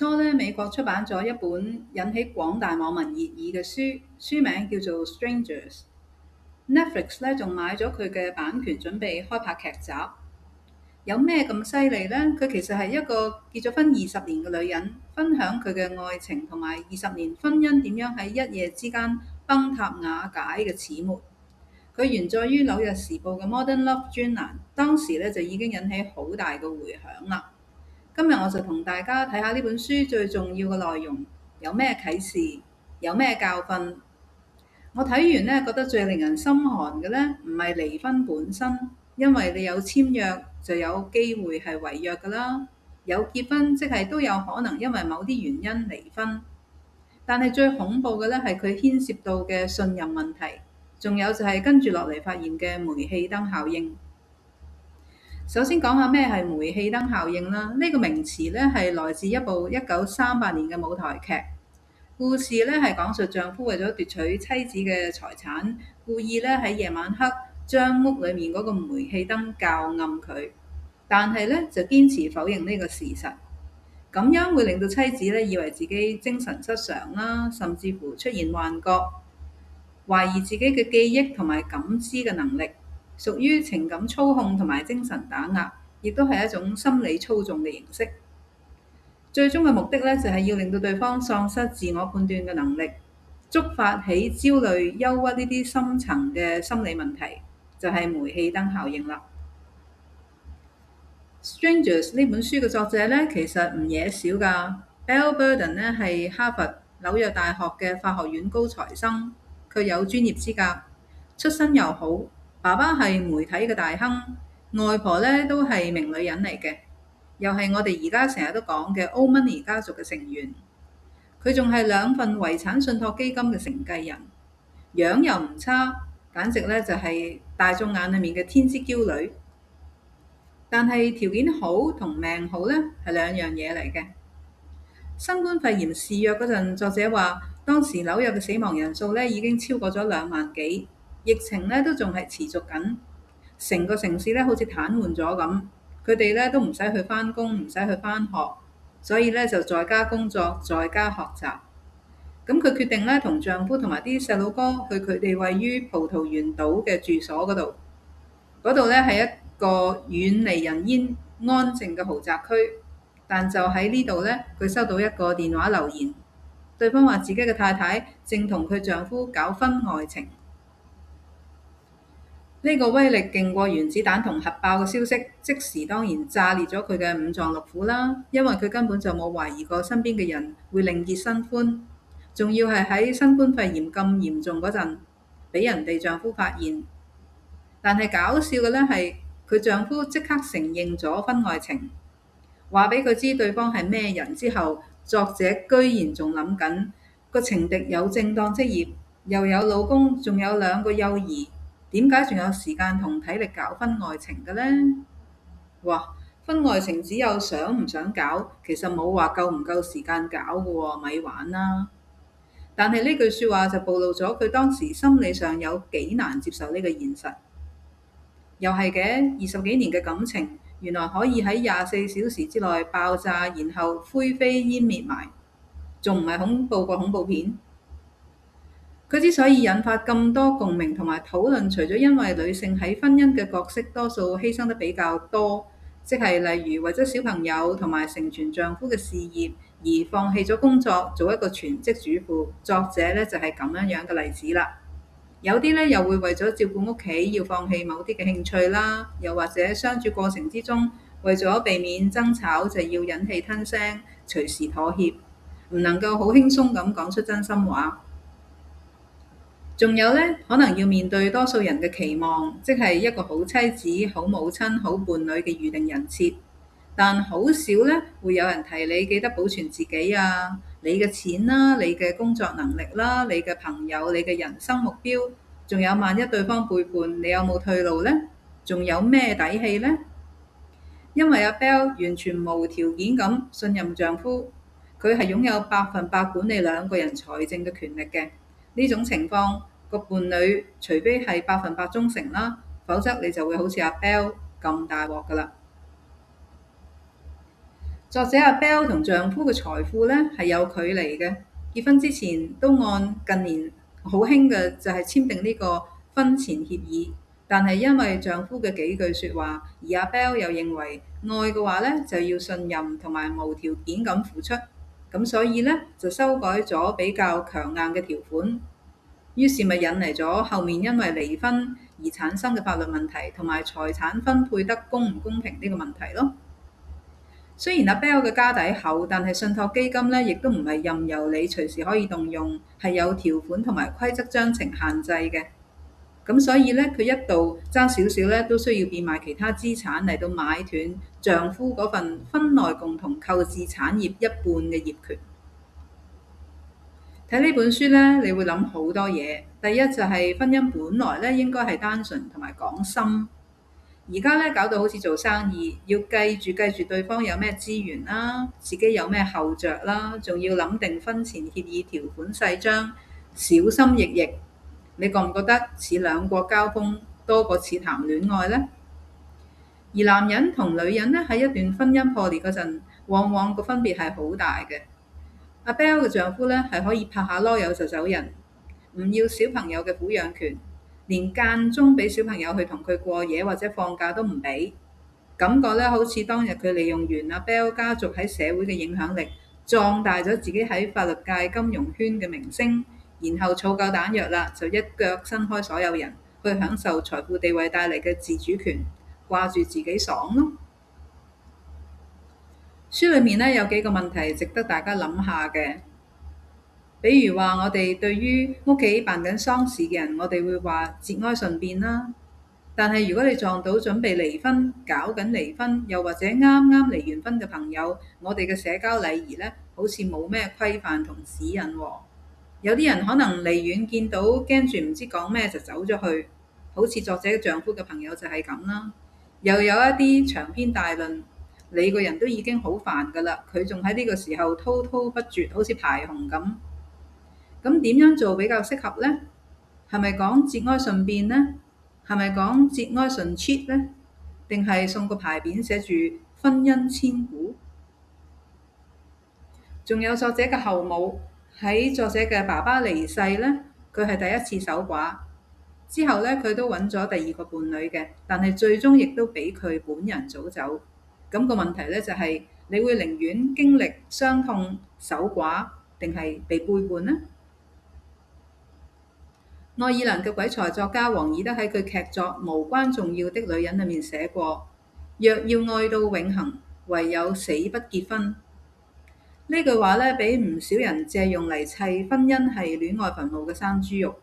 初咧，美國出版咗一本引起廣大網民熱議嘅書，書名叫做《Strangers》。Netflix 咧仲買咗佢嘅版權，準備開拍劇集。有咩咁犀利呢？佢其實係一個結咗婚20年嘅女人，分享佢嘅愛情同埋20年婚姻點樣喺一夜之間崩塌瓦解嘅始末。佢原載於《紐約時報》嘅 Modern Love 專欄，當時咧就已經引起好大嘅迴響啦。今日我就同大家睇下呢本書最重要嘅內容，有咩啟示，有咩教訓。我睇完呢，覺得最令人心寒嘅呢，唔係離婚本身，因為你有簽約就有機會係違約㗎啦。有結婚即係都有可能因為某啲原因離婚。但係最恐怖嘅呢，係佢牽涉到嘅信任問題，仲有就係跟住落嚟發現嘅煤氣燈效應。首先講下咩係煤氣燈效應啦。呢個名詞呢係來自一部1938年嘅舞台劇。故事呢係講述丈夫為咗奪取妻子嘅財產，故意呢喺夜晚黑將屋裡面嗰個煤氣燈校暗佢，但係呢就堅持否認呢個事實。咁樣會令到妻子呢以為自己精神失常啦，甚至乎出現幻覺，懷疑自己嘅記憶同埋感知嘅能力，屬於情感操控同埋精神打壓，亦都係一種心理操縱嘅形式。最終嘅目的呢，就係要令到對方喪失自我判斷嘅能力，觸發起焦慮、憂鬱呢啲深層嘅心理問題，就係煤氣燈效應啦。Strangers 呢本書嘅作者呢，其實唔惹少㗎。Bell Burden 呢係哈佛、紐約大學嘅法學院高材生，佢有專業資格，出身又好，爸爸係媒體嘅大亨，外婆呢都係名女人嚟嘅。又係我哋而家成日都講嘅 Old Money 家族嘅成員，佢仲係2份遺產信託基金嘅承繼人，樣又唔差，簡直咧就係大眾眼裏面嘅天之驕女。但係條件好同命好咧係兩樣嘢嚟嘅。新冠肺炎肆虐嗰陣，作者話當時紐約嘅死亡人數咧已經超過咗2萬幾，疫情咧都仲係持續緊，成個城市咧好似癱瘓咗咁。佢哋咧都唔使去返工，唔使去返學，所以咧就在家工作，在家學習。咁佢決定咧同丈夫同埋啲細佬哥去佢哋位於葡萄園島嘅住所嗰度。嗰度咧係一個遠離人煙、安靜嘅豪宅區。但就喺呢度咧，佢收到一個電話留言，對方話自己嘅太太正同佢丈夫搞婚外情。呢個威力勁過原子彈同核爆嘅消息，即時當然炸裂咗佢嘅五臟六腑啦。因為佢根本就冇懷疑過身邊嘅人會另結新歡，仲要係喺新冠肺炎咁嚴重嗰陣，俾人哋丈夫發現。但係搞笑嘅呢係，佢丈夫即刻承認咗婚外情，話俾佢知對方係咩人之後，作者居然仲諗緊個情敵有正當職業，又有老公，仲有2個幼兒。點解仲有時間同體力搞婚外情嘅呢？哇！婚外情只有想唔想搞，其實冇話夠唔夠時間搞嘅喎，咪玩啦！但係呢句説話就暴露咗佢當時心理上有幾難接受呢個現實。又係嘅，20幾年嘅感情，原來可以喺24小時之內爆炸，然後灰飛煙滅埋，仲唔係恐怖過恐怖片？佢之所以引發咁多共鳴同埋討論，除咗因為女性喺婚姻嘅角色多數犧牲得比較多，即係例如為咗小朋友同埋成全丈夫嘅事業而放棄咗工作，做一個全職主婦。作者呢就係咁樣嘅例子啦。有啲呢又會為咗照顧屋企要放棄某啲嘅興趣啦，又或者相處過程之中為咗避免爭吵就要忍氣吞聲，隨時妥協，唔能夠好輕鬆咁講出真心話。仲有呢，可能要面對多數人嘅期望，即係一個好妻子、好母親、好伴侶嘅預定人設。但好少呢會有人提你記得保存自己啊，你嘅錢啦，你嘅工作能力啦，你嘅朋友，你嘅人生目標。仲有萬一對方背叛，你有冇退路呢？仲有咩底氣呢？因為阿 Bell 完全無條件咁信任丈夫，佢係擁有100%管理2個人財政嘅權力嘅。呢種情況，個伴侶除非係100%忠誠啦，否則你就會好似阿 Bell 咁大鑊㗎啦。作者阿 Bell 同丈夫嘅財富咧係有距離嘅，結婚之前都按近年好興嘅就係簽訂呢個婚前協議，但係因為丈夫嘅幾句説話，而阿 Bell 又認為愛嘅話咧就要信任同埋無條件咁付出，咁所以咧就修改咗比較強硬嘅條款，於是咪引嚟咗後面因為離婚而產生嘅法律問題同埋財產分配得公唔公平呢個問題咯。雖然阿 Bell 嘅家底厚，但係信託基金咧，亦都唔係任由你隨時可以動用，係有條款同埋規則章程限制嘅。咁所以咧，佢一度爭少少咧，都需要變賣其他資產嚟到買斷丈夫嗰份婚內共同購置產業一半嘅業權。睇呢本書咧，你會諗好多嘢。第一就係婚姻本來咧應該係單純同埋講心。而家咧搞到好似做生意，要計住對方有咩資源啦，自己有咩後着啦，仲要諗定婚前協議條款細章，小心翼翼。你覺唔覺得似兩國交鋒多過似談戀愛呢？而男人同女人咧喺一段婚姻破裂嗰陣，往往個分別係好大嘅。阿 Bell 嘅丈夫咧係可以拍下籮柚就走人，唔要小朋友嘅撫養權。連間中俾小朋友去同佢過夜或者放假都唔俾，感覺咧好似當日佢利用完阿 Bell 家族喺社會嘅影響力，壯大咗自己喺法律界金融圈嘅名聲，然後儲夠彈藥啦，就一腳伸開所有人，去享受財富地位帶嚟嘅自主權，掛住自己爽咯。書裡面咧有幾個問題值得大家諗下嘅。比如話，我哋對於屋企辦緊喪事嘅人，我哋會話節哀順變啦。但係如果你撞到準備離婚、搞緊離婚，又或者啱啱離完婚嘅朋友，我哋嘅社交禮儀呢，好似冇咩規範同指引喎。有啲人可能離遠見到驚住唔知講咩就走咗去，好似作者嘅丈夫嘅朋友就係咁啦。又有一啲長篇大論，你個人都已經好煩㗎啦，佢仲喺呢個時候滔滔不絕，好似排洪咁。咁點樣做比較適合呢？係咪講節哀順變呢？係咪講節哀順 cheat 呢？定係送個牌匾寫住婚姻千古？仲有作者嘅後母，喺作者嘅爸爸離世呢，佢係第一次守寡。之後呢，佢都揾咗第二個伴侶嘅，但係最終亦都俾佢本人早走。咁個問題呢，就係，你會寧願經歷傷痛守寡，定係被背叛呢？愛爾蘭嘅鬼才作家王爾德喺佢劇作《無關重要的女人》裏面寫過：若要愛到永恆，唯有死不結婚。呢句話咧，俾唔少人借用嚟砌婚姻係戀愛墳墓嘅生豬肉。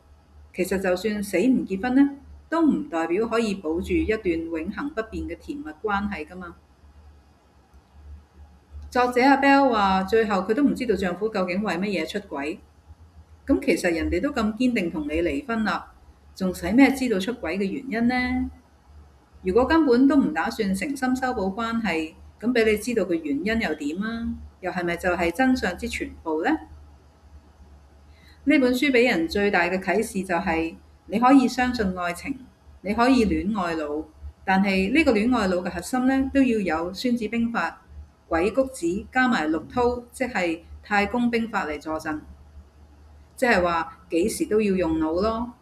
其實就算死唔結婚呢，都唔代表可以保住一段永恆不變嘅甜蜜關係㗎嘛。作者阿 Bell 話，最後佢都唔知道丈夫究竟為乜嘢出軌。咁其實人哋都咁堅定同你離婚啦，仲使咩知道出軌嘅原因呢？如果根本都唔打算誠心修補關係，咁俾你知道佢原因又點啊？又係咪就係真相之全部呢？呢本書俾人最大嘅啟示就係，你可以相信愛情，你可以戀愛腦，但係呢個戀愛腦嘅核心呢，都要有孫子兵法、鬼谷子加埋陸韜，即係太公兵法嚟助陣。即係話幾時都要用腦咯。